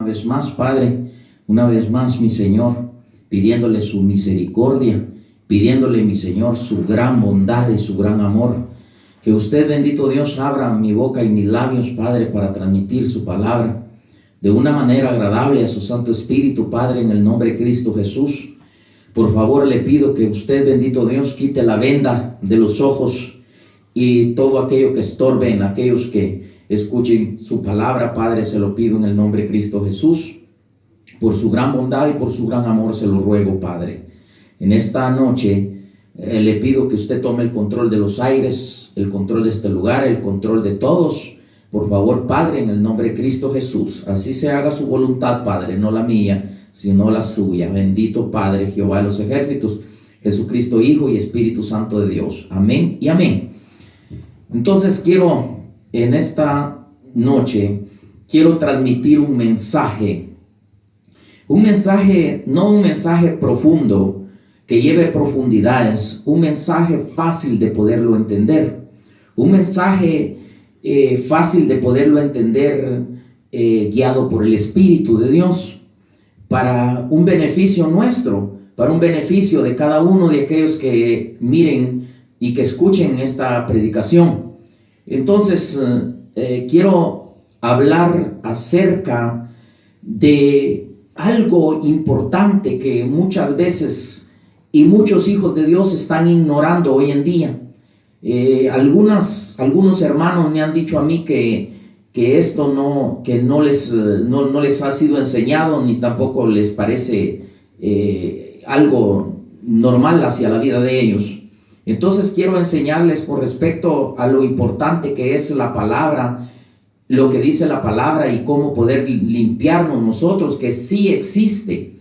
vez más, Padre, una vez más, mi Señor, pidiéndole su misericordia, pidiéndole, mi Señor, su gran bondad y su gran amor. Que usted, bendito Dios, abra mi boca y mis labios, Padre, para transmitir su palabra de una manera agradable a su Santo Espíritu, Padre, en el nombre de Cristo Jesús. Por favor, le pido que usted, bendito Dios, quite la venda de los ojos y todo aquello que estorbe en aquellos que escuchen su palabra, Padre, se lo pido en el nombre de Cristo Jesús. Por su gran bondad y por su gran amor se lo ruego, Padre. En esta noche le pido que usted tome el control de los aires, el control de este lugar, el control de todos. Por favor, Padre, en el nombre de Cristo Jesús. Así se haga su voluntad, Padre, no la mía, sino la suya. Bendito Padre, Jehová de los ejércitos, Jesucristo, Hijo y Espíritu Santo de Dios. Amén y amén. Entonces en esta noche, quiero transmitir un mensaje. No un mensaje profundo, que lleve profundidades, un mensaje fácil de poderlo entender, un mensaje fácil de poderlo entender, guiado por el Espíritu de Dios, para un beneficio nuestro, para un beneficio de cada uno de aquellos que miren y que escuchen esta predicación. Entonces, quiero hablar acerca de algo importante que muchas veces y muchos hijos de Dios están ignorando hoy en día. Algunos hermanos me han dicho a mí que esto no les ha sido enseñado, ni tampoco les parece algo normal hacia la vida de ellos. Entonces quiero enseñarles con respecto a lo importante que es la palabra, lo que dice la palabra y cómo poder limpiarnos nosotros, que sí existe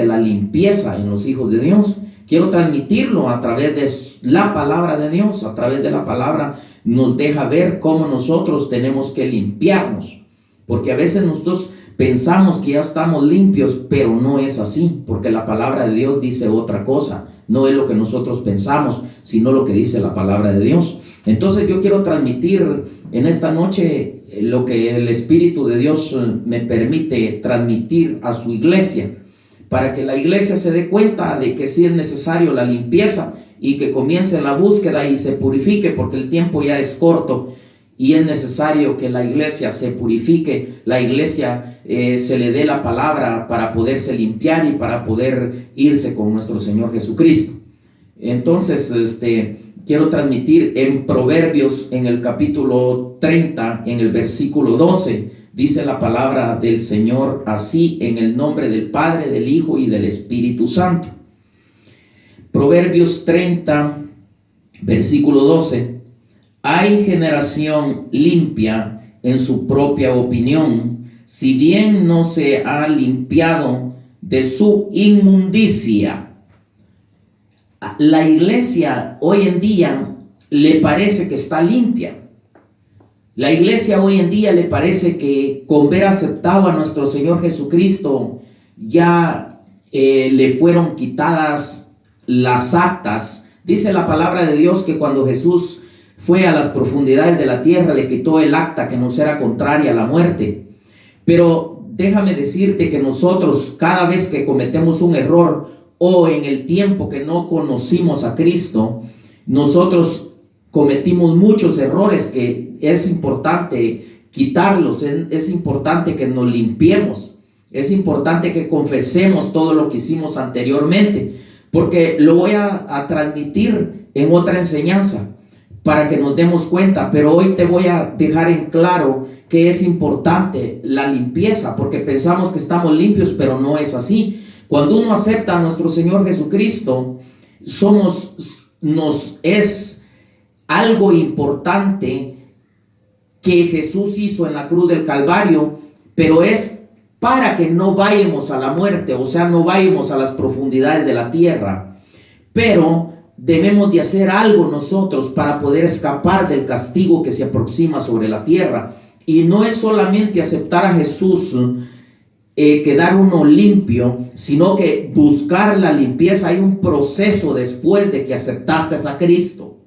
la limpieza en los hijos de Dios. Quiero transmitirlo a través de la palabra de Dios. A través de la palabra nos deja ver cómo nosotros tenemos que limpiarnos, porque a veces nosotros pensamos que ya estamos limpios, pero no es así, porque la palabra de Dios dice otra cosa. No es lo que nosotros pensamos, sino lo que dice la palabra de Dios. Entonces yo quiero transmitir en esta noche lo que el Espíritu de Dios me permite transmitir a su iglesia, para que la iglesia se dé cuenta de que sí es necesario la limpieza y que comience la búsqueda y se purifique, porque el tiempo ya es corto y es necesario que la iglesia se purifique, la iglesia se le dé la palabra para poderse limpiar y para poder irse con nuestro Señor Jesucristo. Entonces, quiero transmitir en Proverbios, en el capítulo 30, en el versículo 12, dice la palabra del Señor así, en el nombre del Padre, del Hijo y del Espíritu Santo. Proverbios 30, versículo 12. Hay generación limpia en su propia opinión, si bien no se ha limpiado de su inmundicia. La iglesia hoy en día le parece que está limpia. La iglesia hoy en día le parece que con ver aceptado a nuestro Señor Jesucristo ya le fueron quitadas las actas. Dice la palabra de Dios que cuando Jesús fue a las profundidades de la tierra, le quitó el acta que nos era contraria a la muerte. Pero déjame decirte que nosotros, cada vez que cometemos un error o en el tiempo que no conocimos a Cristo, nosotros cometimos muchos errores que es importante quitarlos, es importante que nos limpiemos, es importante que confesemos todo lo que hicimos anteriormente, porque lo voy a transmitir en otra enseñanza para que nos demos cuenta, pero hoy te voy a dejar en claro que es importante la limpieza, porque pensamos que estamos limpios, pero no es así. Cuando uno acepta a nuestro Señor Jesucristo, nos es algo importante que Jesús hizo en la cruz del Calvario, pero es para que no vayamos a la muerte, o sea, no vayamos a las profundidades de la tierra, pero debemos de hacer algo nosotros para poder escapar del castigo que se aproxima sobre la tierra. Y no es solamente aceptar a Jesús, quedar uno limpio, sino que buscar la limpieza. Hay un proceso después de que aceptaste a Cristo,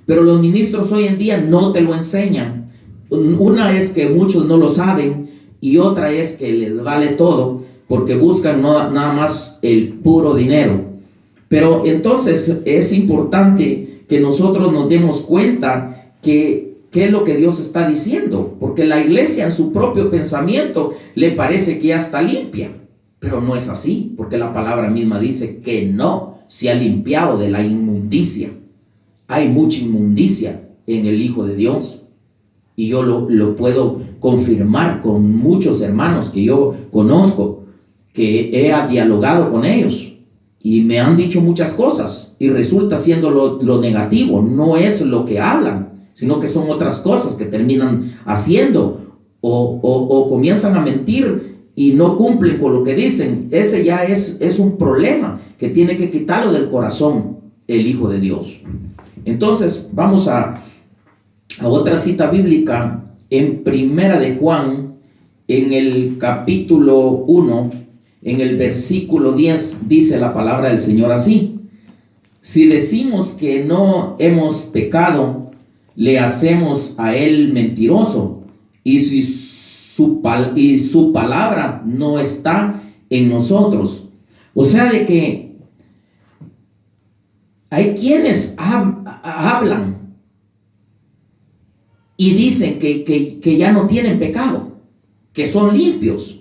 pero los ministros hoy en día no te lo enseñan. Una es que muchos no lo saben, y otra es que les vale todo porque buscan nada más el puro dinero. Pero entonces es importante que nosotros nos demos cuenta que qué es lo que Dios está diciendo, porque la iglesia en su propio pensamiento le parece que ya está limpia, pero no es así, porque la palabra misma dice que no se ha limpiado de la inmundicia. Hay mucha inmundicia en el Hijo de Dios, y yo lo puedo confirmar con muchos hermanos que yo conozco, que he dialogado con ellos y me han dicho muchas cosas y resulta siendo lo negativo, no es lo que hablan, sino que son otras cosas que terminan haciendo o comienzan a mentir y no cumplen con lo que dicen. Ese ya es un problema que tiene que quitarlo del corazón el Hijo de Dios. Entonces vamos a otra cita bíblica en Primera de Juan, en el capítulo 1, en el versículo 10, dice la palabra del Señor así: si decimos que no hemos pecado, le hacemos a él mentiroso, y su palabra no está en nosotros. O sea, de que hay quienes hablan y dicen que ya no tienen pecado, que son limpios.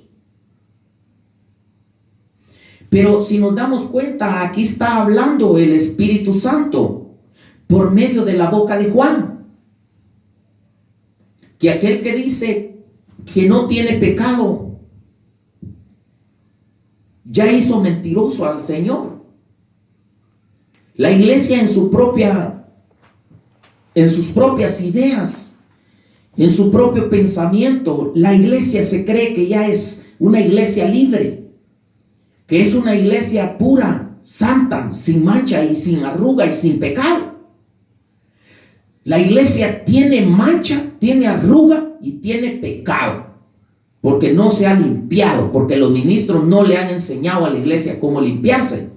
Pero si nos damos cuenta, aquí está hablando el Espíritu Santo por medio de la boca de Juan, que aquel que dice que no tiene pecado ya hizo mentiroso al Señor. La iglesia en sus propias ideas, en su propio pensamiento, la iglesia se cree que ya es una iglesia libre, que es una iglesia pura, santa, sin mancha y sin arruga y sin pecado. La iglesia tiene mancha, tiene arruga y tiene pecado, porque no se ha limpiado, porque los ministros no le han enseñado a la iglesia cómo limpiarse.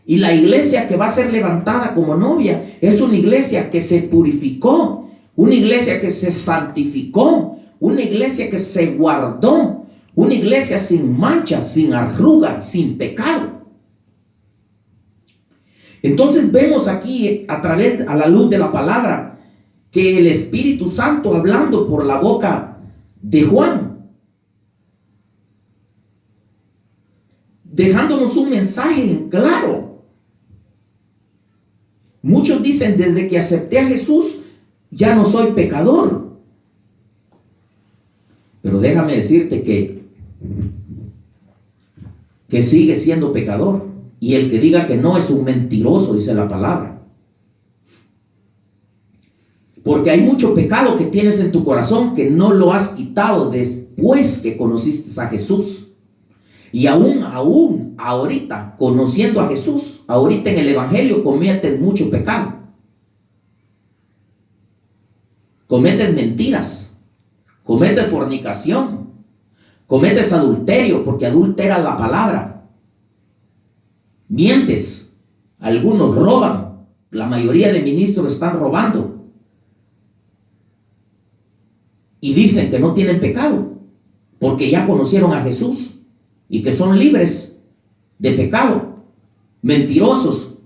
Y la iglesia que va a ser levantada como novia es una iglesia que se purificó, una iglesia que se santificó, una iglesia que se guardó, una iglesia sin mancha, sin arruga, sin pecado. Entonces vemos aquí a la luz de la palabra que el Espíritu Santo, hablando por la boca de Juan, dejándonos un mensaje en claro. Muchos dicen: desde que acepté a Jesús ya no soy pecador. Pero déjame decirte que sigue siendo pecador. Y el que diga que no es un mentiroso, dice la palabra. Porque hay mucho pecado que tienes en tu corazón que no lo has quitado después que conociste a Jesús. Y aún ahorita, conociendo a Jesús, ahorita en el Evangelio cometes mucho pecado. Cometes mentiras, cometes fornicación, cometes adulterio, porque adulteras la palabra. Mientes, algunos roban, la mayoría de ministros están robando y dicen que no tienen pecado porque ya conocieron a Jesús y que son libres de pecado. Mentirosos,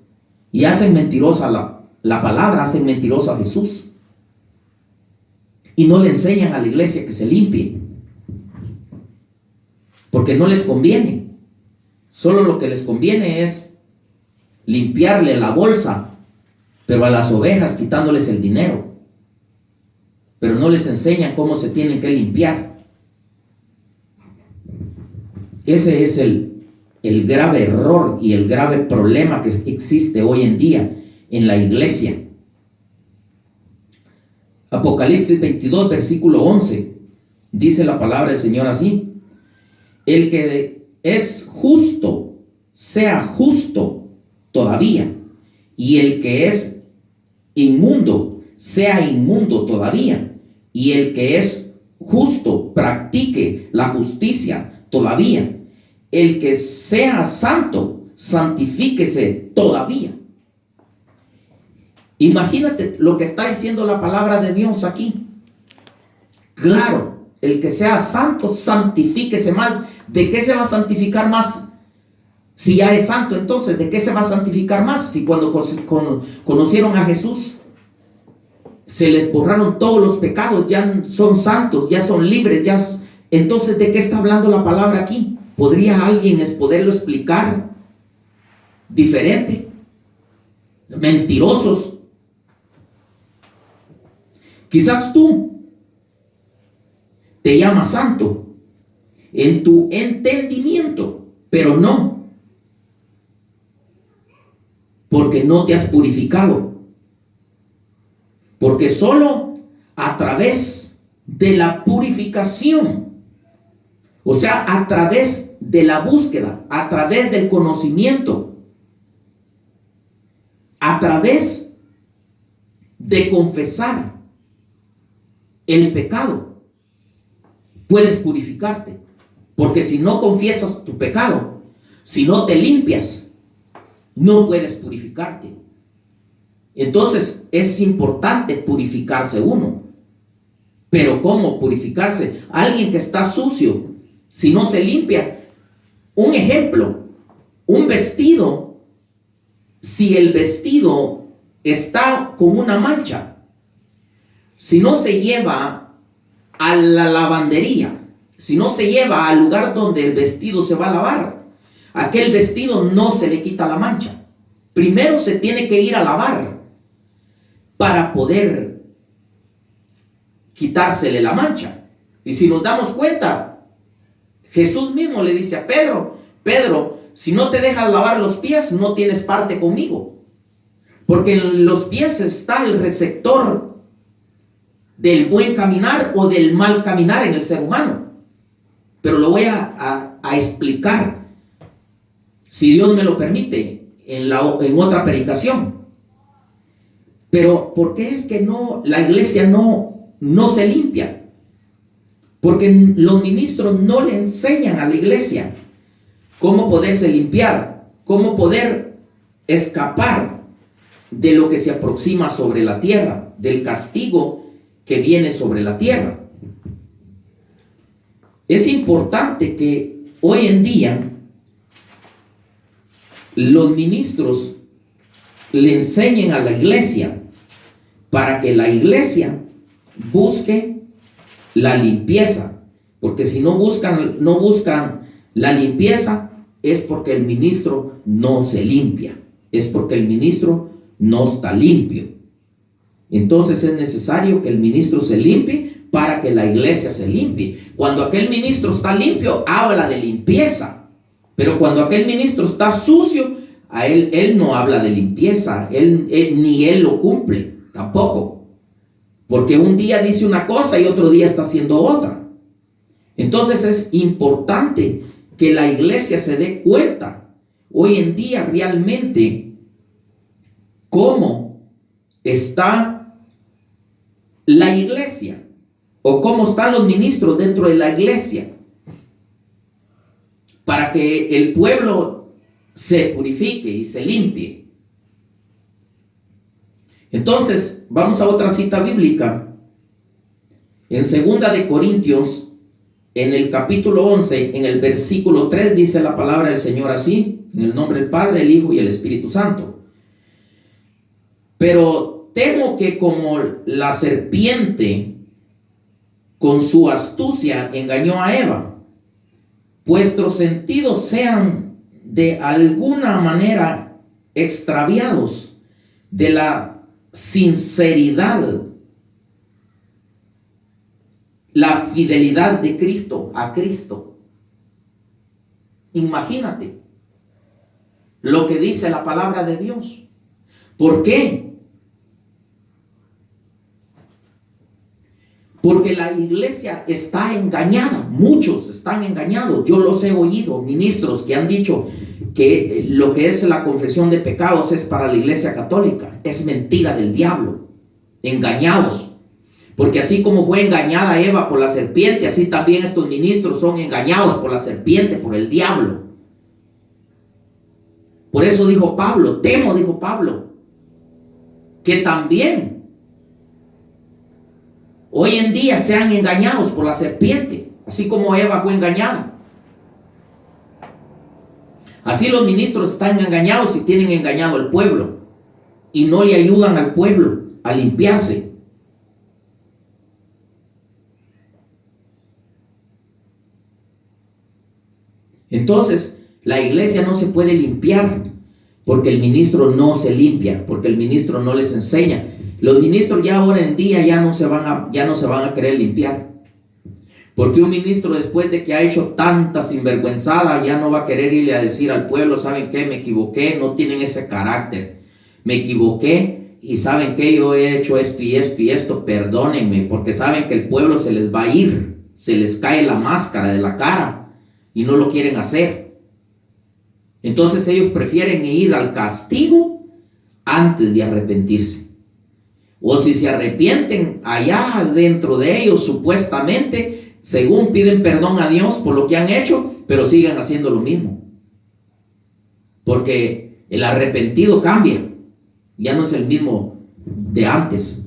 y hacen mentirosa la palabra, hacen mentiroso a Jesús y no le enseñan a la iglesia que se limpie porque no les conviene. Solo lo que les conviene es limpiarle la bolsa, pero a las ovejas quitándoles el dinero. Pero no les enseñan cómo se tienen que limpiar. Ese es el grave error y el grave problema que existe hoy en día en la iglesia. Apocalipsis 22, versículo 11, dice la palabra del Señor así: el que es justo, sea justo todavía, y el que es inmundo, sea inmundo todavía, y el que es justo, practique la justicia todavía, el que sea santo, santifíquese todavía. Imagínate lo que está diciendo la palabra de Dios aquí. Claro, el que sea santo, santifíquese más. ¿De qué se va a santificar más? Si ya es santo, entonces, ¿de qué se va a santificar más? Si cuando conocieron a Jesús, se les borraron todos los pecados, ya son santos, ya son libres, ya. Entonces, ¿de qué está hablando la palabra aquí? ¿Podría alguien poderlo explicar diferente? Mentirosos. Quizás tú te llamas santo en tu entendimiento, pero no, porque no te has purificado. Porque solo a través de la purificación, o sea, a través de la búsqueda, a través del conocimiento, a través de confesar el pecado, puedes purificarte. Porque si no confiesas tu pecado, si no te limpias, no puedes purificarte. Entonces es importante purificarse uno. Pero ¿cómo purificarse? Alguien que está sucio, si no se limpia. Un ejemplo, un vestido, si el vestido está con una mancha, si no se lleva a la lavandería, si no se lleva al lugar donde el vestido se va a lavar, aquel vestido no se le quita la mancha. Primero se tiene que ir a lavar para poder quitársele la mancha. Y si nos damos cuenta, Jesús mismo le dice a Pedro: Pedro, si no te dejas lavar los pies, no tienes parte conmigo. Porque en los pies está el receptor del buen caminar o del mal caminar en el ser humano. Pero lo voy a explicar, si Dios me lo permite, en otra predicación. Pero ¿por qué es que la iglesia no se limpia? Porque los ministros no le enseñan a la iglesia cómo poderse limpiar, cómo poder escapar de lo que se aproxima sobre la tierra, del castigo que viene sobre la tierra. Es importante que hoy en día los ministros le enseñen a la iglesia para que la iglesia busque la limpieza. Porque si no buscan la limpieza, es porque el ministro no se limpia, es porque el ministro no está limpio. Entonces es necesario que el ministro se limpie para que la iglesia se limpie. Cuando aquel ministro está limpio, habla de limpieza. Pero cuando aquel ministro está sucio, a él no habla de limpieza, ni él lo cumple tampoco. Porque un día dice una cosa y otro día está haciendo otra. Entonces es importante que la iglesia se dé cuenta hoy en día realmente cómo está la iglesia o cómo están los ministros dentro de la iglesia, para que el pueblo se purifique y se limpie. Entonces vamos a otra cita bíblica en 2 de Corintios, en el capítulo 11, en el versículo 3, dice la palabra del Señor así: en el nombre del Padre, el Hijo y el Espíritu Santo. Pero temo que como la serpiente con su astucia engañó a Eva, vuestros sentidos sean de alguna manera extraviados de la sinceridad, la fidelidad de Cristo a Cristo. Imagínate lo que dice la palabra de Dios. ¿Por qué? Porque la iglesia está engañada. Muchos están engañados. Yo los he oído, ministros que han dicho que lo que es la confesión de pecados es para la iglesia católica. Es mentira del diablo. Engañados. Porque así como fue engañada Eva por la serpiente, así también estos ministros son engañados por la serpiente, por el diablo. Por eso dijo Pablo, temo, dijo Pablo, que también Hoy en día sean engañados por la serpiente, así como Eva fue engañada. Así los ministros están engañados y tienen engañado al pueblo y no le ayudan al pueblo a limpiarse. Entonces, la iglesia no se puede limpiar porque el ministro no se limpia, porque el ministro no les enseña. Los ministros ya ahora en día ya no se van a querer limpiar. Porque un ministro, después de que ha hecho tanta sinvergüenzada, ya no va a querer irle a decir al pueblo: ¿saben qué? Me equivoqué. No tienen ese carácter. Me equivoqué y ¿saben qué? Yo he hecho esto y esto y esto. Perdónenme, porque saben que el pueblo se les va a ir. Se les cae la máscara de la cara y no lo quieren hacer. Entonces ellos prefieren ir al castigo antes de arrepentirse. O si se arrepienten, allá dentro de ellos supuestamente, según piden perdón a Dios por lo que han hecho, pero siguen haciendo lo mismo. Porque el arrepentido cambia, ya no es el mismo de antes.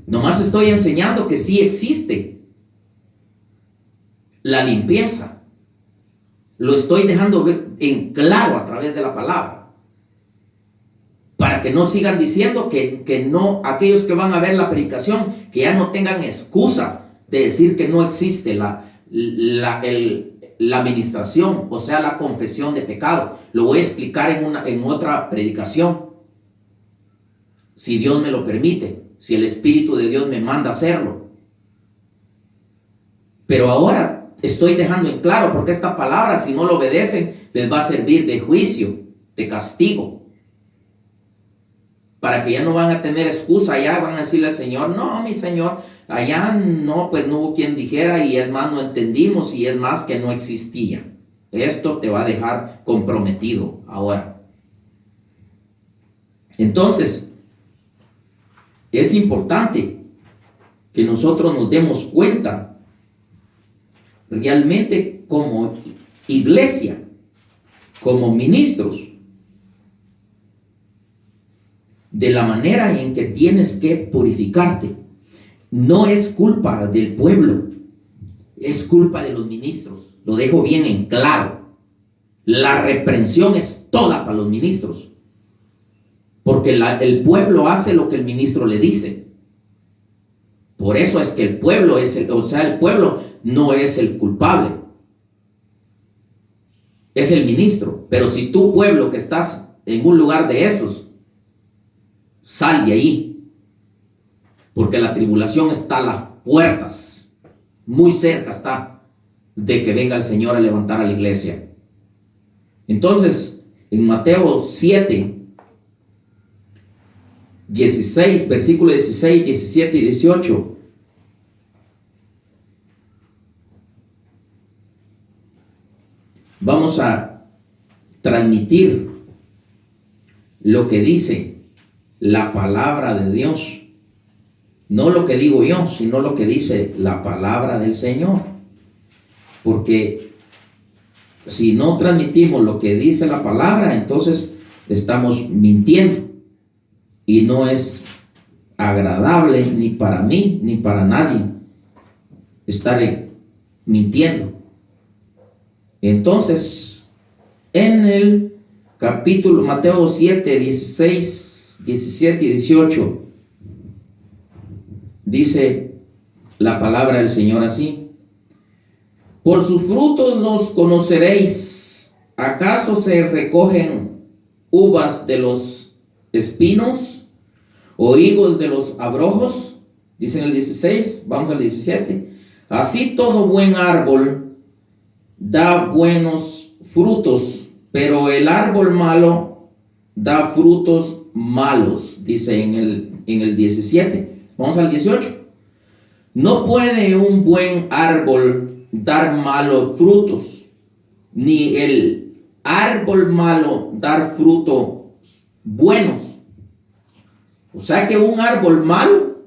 Nomás estoy enseñando que sí existe la limpieza. Lo estoy dejando ver en claro a través de la palabra, para que no sigan diciendo que no, aquellos que van a ver la predicación, que ya no tengan excusa de decir que no existe la administración, o sea, la confesión de pecado. Lo voy a explicar en otra predicación, si Dios me lo permite, si el Espíritu de Dios me manda a hacerlo. Pero ahora estoy dejando en claro, porque esta palabra, si no lo obedecen, les va a servir de juicio, de castigo, para que ya no van a tener excusa. Ya van a decirle al Señor: no, mi Señor, allá no, pues no hubo quien dijera, y es más, no entendimos, y es más, que no existía. Esto te va a dejar comprometido ahora. Entonces, es importante que nosotros nos demos cuenta realmente, como iglesia, como ministros, de la manera en que tienes que purificarte. No es culpa del pueblo, es culpa de los ministros. Lo dejo bien en claro. La reprensión es toda para los ministros, porque el pueblo hace lo que el ministro le dice. Por eso es que el pueblo el pueblo no es el culpable, es el ministro. Pero si tú, pueblo, que estás en un lugar de esos, sal de ahí, porque la tribulación está a las puertas, muy cerca está de que venga el Señor a levantar a la iglesia. Entonces, en Mateo 7, 16, versículos 16, 17 y 18, vamos a transmitir lo que dice la palabra de Dios. No lo que digo yo, sino lo que dice la palabra del Señor. Porque si no transmitimos lo que dice la palabra, entonces estamos mintiendo. Y no es agradable ni para mí ni para nadie estar mintiendo. Entonces, en el capítulo Mateo 7, 16, 17 y 18, dice la palabra del Señor así: por sus frutos los conoceréis. ¿Acaso se recogen uvas de los espinos o higos de los abrojos? Dice en el 16, vamos al 17. Así todo buen árbol da buenos frutos, pero el árbol malo da frutos malos, dice en el 17. Vamos al 18. No puede un buen árbol dar malos frutos, ni el árbol malo dar frutos buenos. O sea que un árbol malo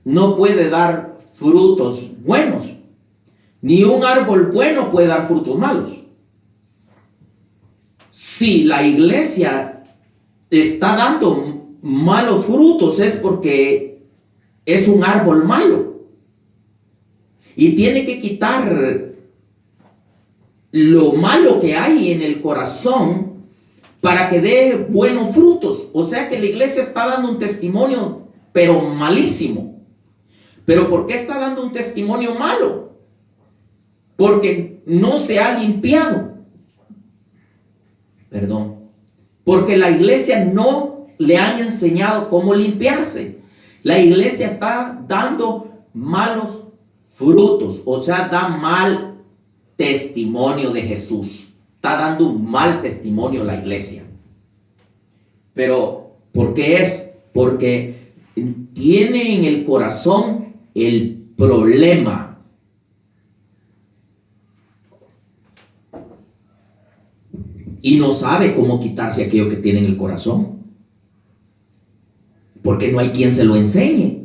no puede dar frutos buenos, ni un árbol bueno puede dar frutos malos. Si la iglesia está dando malos frutos es porque es un árbol malo. Y tiene que quitar lo malo que hay en el corazón para que dé buenos frutos. O sea que la iglesia está dando un testimonio, pero malísimo. ¿Pero por qué está dando un testimonio malo? Porque no se ha limpiado. Perdón. Porque la iglesia no le han enseñado cómo limpiarse. La iglesia está dando malos frutos, o sea, da mal testimonio de Jesús. Está dando un mal testimonio la iglesia. Pero, ¿por qué es? Porque tiene en el corazón el problema. Y no sabe cómo quitarse aquello que tiene en el corazón. Porque no hay quien se lo enseñe.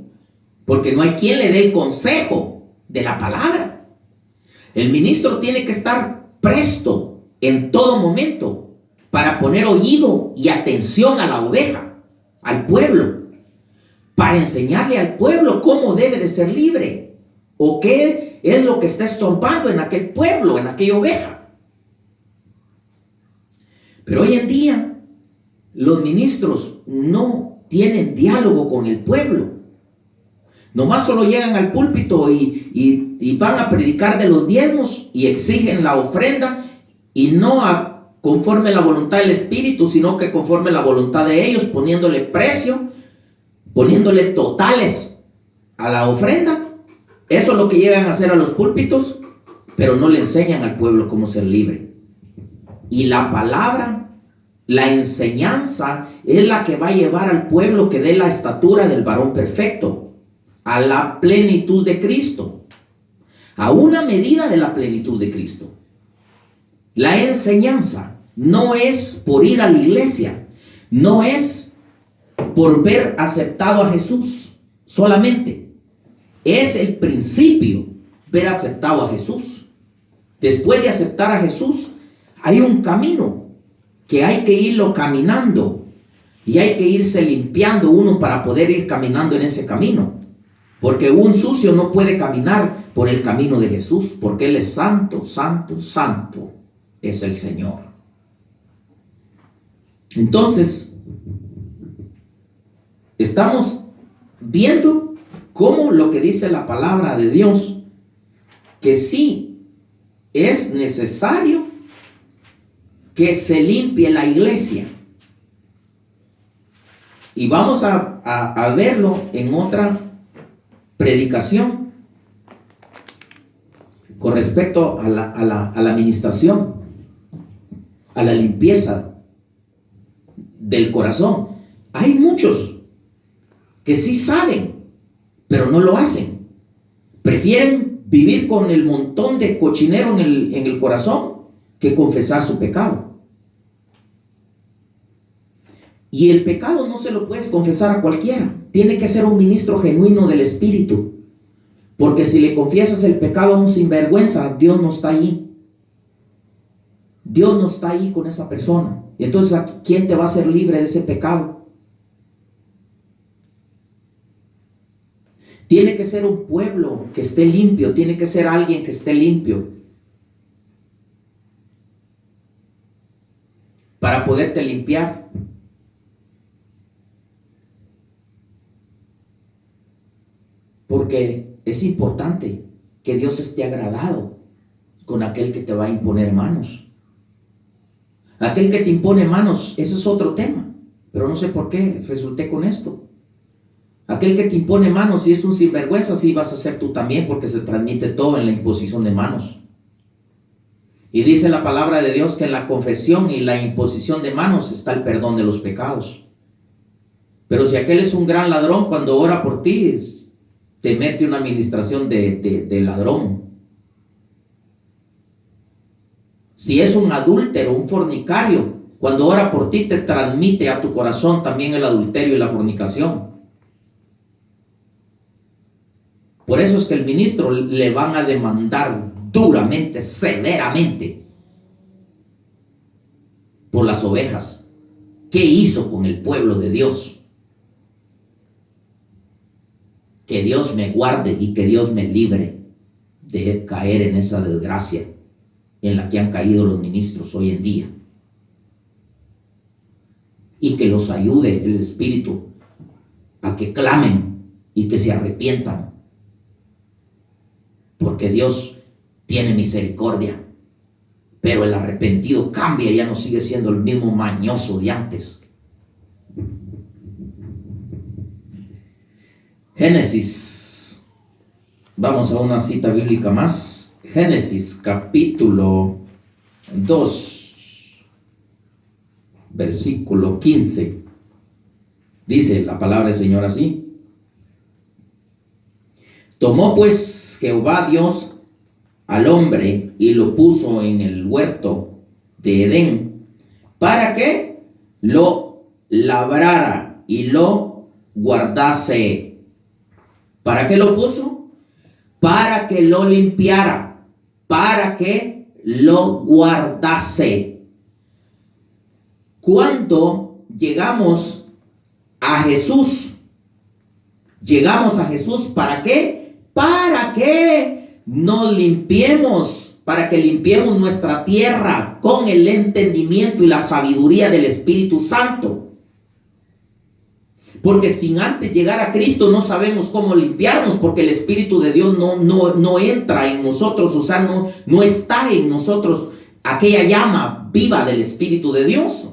Porque no hay quien le dé el consejo de la palabra. El ministro tiene que estar presto en todo momento para poner oído y atención a la oveja, al pueblo, para enseñarle al pueblo cómo debe de ser libre o qué es lo que está estorbando en aquel pueblo, en aquella oveja. Pero hoy en día los ministros no tienen diálogo con el pueblo. Nomás solo llegan al púlpito y van a predicar de los diezmos y exigen la ofrenda, y no conforme la voluntad del Espíritu, sino que conforme la voluntad de ellos, poniéndole precio, poniéndole totales a la ofrenda. Eso es lo que llegan a hacer a los púlpitos, pero no le enseñan al pueblo cómo ser libre. Y la palabra, la enseñanza, es la que va a llevar al pueblo que dé la estatura del varón perfecto, a la plenitud de Cristo, a una medida de la plenitud de Cristo. La enseñanza no es por ir a la iglesia, no es por ver aceptado a Jesús solamente. Es el principio, ver aceptado a Jesús. Después de aceptar a Jesús, hay un camino que hay que irlo caminando, y hay que irse limpiando uno para poder ir caminando en ese camino. Porque un sucio no puede caminar por el camino de Jesús, porque Él es santo, santo, santo es el Señor. Entonces, estamos viendo cómo lo que dice la palabra de Dios, que sí es necesario que se limpie la iglesia. Y vamos a verlo en otra predicación con respecto a la administración, a la limpieza del corazón. Hay muchos que sí saben, pero no lo hacen. Prefieren vivir con el montón de cochinero en el corazón que confesar su pecado. Y el pecado no se lo puedes confesar a cualquiera. Tiene que ser un ministro genuino del Espíritu. Porque si le confiesas el pecado a un sinvergüenza, Dios no está allí. Dios no está ahí con esa persona. Y entonces, ¿quién te va a hacer libre de ese pecado? Tiene que ser un pueblo que esté limpio. Tiene que ser alguien que esté limpio para poderte limpiar. Porque es importante que Dios esté agradado con aquel que te va a imponer manos. Aquel que te impone manos, eso es otro tema, pero no sé por qué resulté con esto. Aquel que te impone manos, si es un sinvergüenza, sí vas a ser tú también, porque se transmite todo en la imposición de manos. Y dice la palabra de Dios que en la confesión y la imposición de manos está el perdón de los pecados. Pero si aquel es un gran ladrón, cuando ora por ti, te mete una administración de ladrón. Si es un adúltero, un fornicario, cuando ora por ti, te transmite a tu corazón también el adulterio y la fornicación. Por eso es que el ministro le van a demandar duramente, severamente, por las ovejas. ¿Qué hizo con el pueblo de Dios? Que Dios me guarde y que Dios me libre de caer en esa desgracia en la que han caído los ministros hoy en día. Y que los ayude el Espíritu a que clamen y que se arrepientan. Porque Dios tiene misericordia. Pero el arrepentido cambia, ya no sigue siendo el mismo mañoso de antes. Génesis. Vamos a una cita bíblica más. Génesis capítulo 2, versículo 15. Dice la palabra del Señor así. Tomó pues Jehová Dios al hombre y lo puso en el huerto de Edén, para que lo labrara y lo guardase. ¿Para qué lo puso? Para que lo limpiara, para que lo guardase. Cuando llegamos a Jesús, ¿para qué? Para que nos limpiemos, para que limpiemos nuestra tierra con el entendimiento y la sabiduría del Espíritu Santo. Porque sin antes llegar a Cristo no sabemos cómo limpiarnos, porque el Espíritu de Dios no entra en nosotros, o sea, no está en nosotros aquella llama viva del Espíritu de Dios.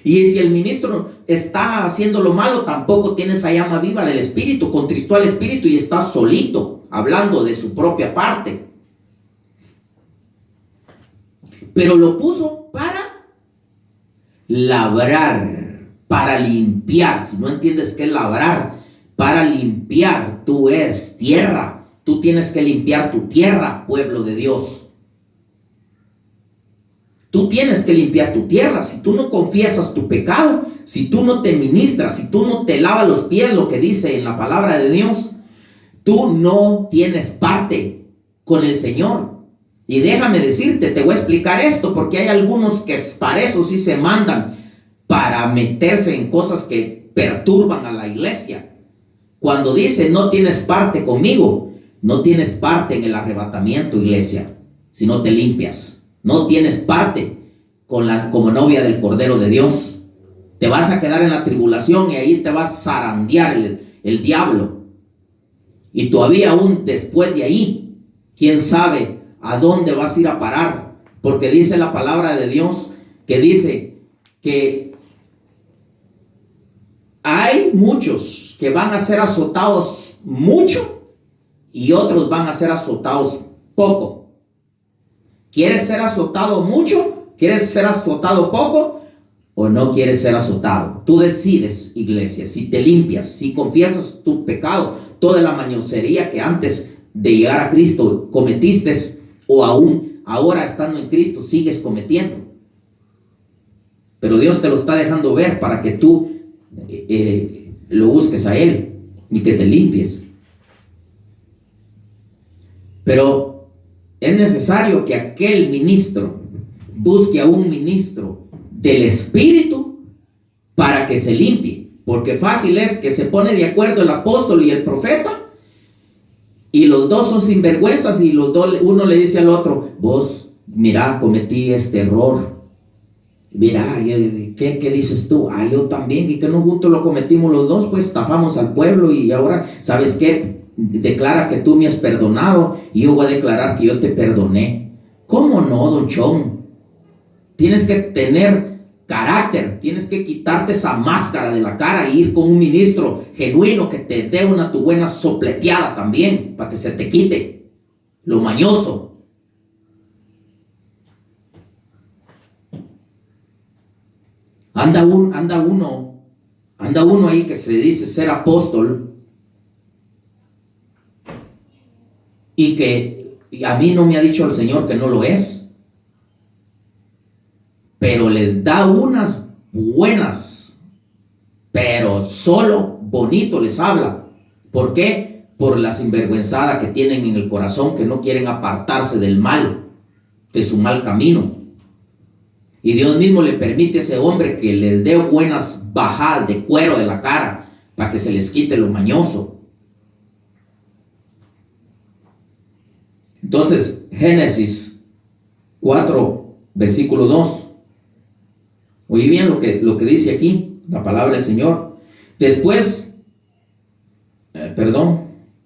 Y si el ministro está haciendo lo malo, tampoco tiene esa llama viva del Espíritu, contristó al Espíritu y está solito, hablando de su propia parte. Pero lo puso para labrar, para limpiar. Si no entiendes qué es labrar, para limpiar, tú eres tierra. Tú tienes que limpiar tu tierra, pueblo de Dios. Tú tienes que limpiar tu tierra. Si tú no confiesas tu pecado, si tú no te ministras, si tú no te lavas los pies, lo que dice en la palabra de Dios, tú no tienes parte con el Señor. Y déjame decirte, te voy a explicar esto, porque hay algunos que para eso sí se mandan, para meterse en cosas que perturban a la iglesia. Cuando dice no tienes parte conmigo, no tienes parte en el arrebatamiento, iglesia, si no te limpias. No tienes parte como novia del Cordero de Dios. Te vas a quedar en la tribulación y ahí te va a zarandear el diablo. Y todavía aún después de ahí, quién sabe a dónde vas a ir a parar. Porque dice la palabra de Dios que dice que hay muchos que van a ser azotados mucho y otros van a ser azotados poco. ¿Quieres ser azotado mucho? ¿Quieres ser azotado poco? ¿O no quieres ser azotado? Tú decides, iglesia, si te limpias, si confiesas tu pecado, toda la mañosería que antes de llegar a Cristo cometiste, o aún ahora estando en Cristo sigues cometiendo. Pero Dios te lo está dejando ver para que tú lo busques a Él y que te limpies. Pero es necesario que aquel ministro busque a un ministro del Espíritu para que se limpie. Porque fácil es que se pone de acuerdo el apóstol y el profeta y los dos son sinvergüenzas y los dos, uno le dice al otro, vos, mira, cometí este error. Mira, ¿qué dices tú? Yo también, y que no juntos lo cometimos los dos, pues estafamos al pueblo y ahora, ¿sabes qué? Declara que tú me has perdonado y yo voy a declarar que yo te perdoné. ¿Cómo no, don Chon? Tienes que tener carácter, tienes que quitarte esa máscara de la cara e ir con un ministro genuino que te dé tu buena sopleteada también, para que se te quite lo mañoso. Anda uno ahí que se dice ser apóstol y que a mí no me ha dicho el Señor que no lo es, pero les da unas buenas, pero solo bonito les habla. ¿Por qué? Por la sinvergüenzada que tienen en el corazón, que no quieren apartarse del mal, de su mal camino. Y Dios mismo le permite a ese hombre que les dé buenas bajadas de cuero de la cara, para que se les quite lo mañoso. Entonces, Génesis 4, versículo 2. Oye bien lo que dice aquí, la palabra del Señor. Después,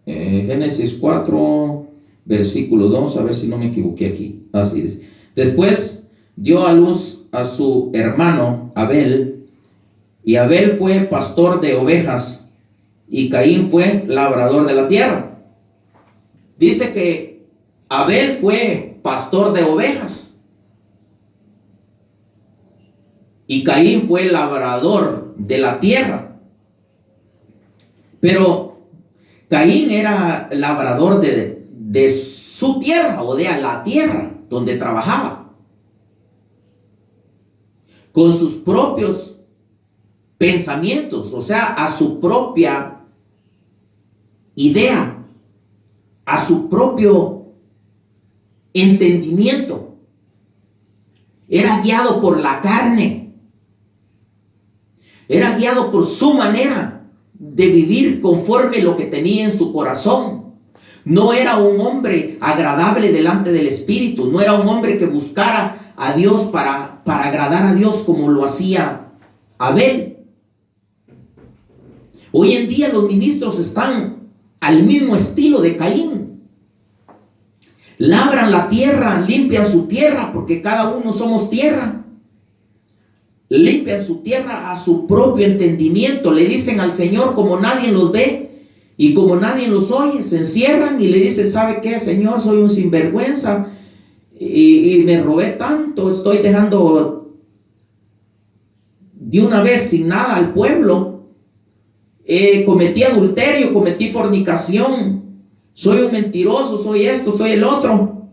Génesis 4, versículo 2, a ver si no me equivoqué aquí. Así es. Después dio a luz a su hermano Abel, y Abel fue pastor de ovejas, y Caín fue labrador de la tierra. Dice que Abel fue pastor de ovejas, y Caín fue labrador de la tierra. Pero Caín era labrador de su tierra, o de la tierra donde trabajaba, con sus propios pensamientos, o sea, a su propia idea, a su propio entendimiento. Era guiado por la carne, era guiado por su manera de vivir conforme lo que tenía en su corazón. No era un hombre agradable delante del Espíritu, no era un hombre que buscara a Dios para agradar a Dios como lo hacía Abel. Hoy en día los ministros están al mismo estilo de Caín. Labran la tierra, limpian su tierra, porque cada uno somos tierra. Limpian su tierra a su propio entendimiento. Le dicen al Señor como nadie los ve y como nadie los oye. Se encierran y le dicen: ¿sabe qué, Señor? Soy un sinvergüenza y me robé tanto. Estoy dejando de una vez sin nada al pueblo. Cometí adulterio, cometí fornicación. Soy un mentiroso, soy esto, soy el otro.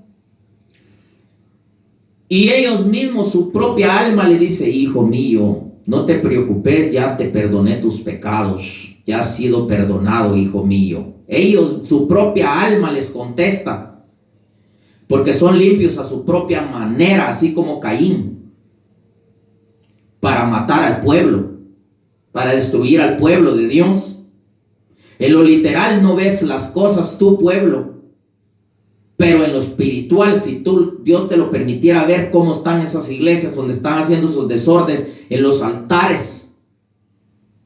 Y ellos mismos, su propia alma le dice: hijo mío, no te preocupes, ya te perdoné tus pecados, ya has sido perdonado, hijo mío. Ellos, su propia alma les contesta, porque son limpios a su propia manera, así como Caín, para matar al pueblo, para destruir al pueblo de Dios. En lo literal no ves las cosas tu pueblo, pero en lo espiritual, si Dios te lo permitiera ver cómo están esas iglesias donde están haciendo esos desórdenes en los altares,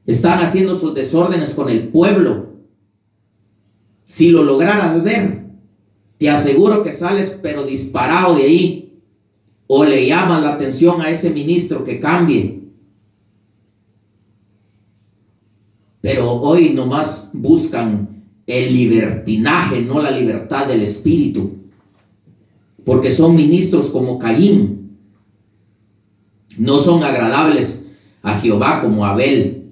están haciendo esos desórdenes con el pueblo. Si lo lograras ver, te aseguro que sales pero disparado de ahí, o le llamas la atención a ese ministro que cambie. Pero hoy nomás buscan el libertinaje, no la libertad del espíritu, porque son ministros como Caín. No son agradables a Jehová como Abel.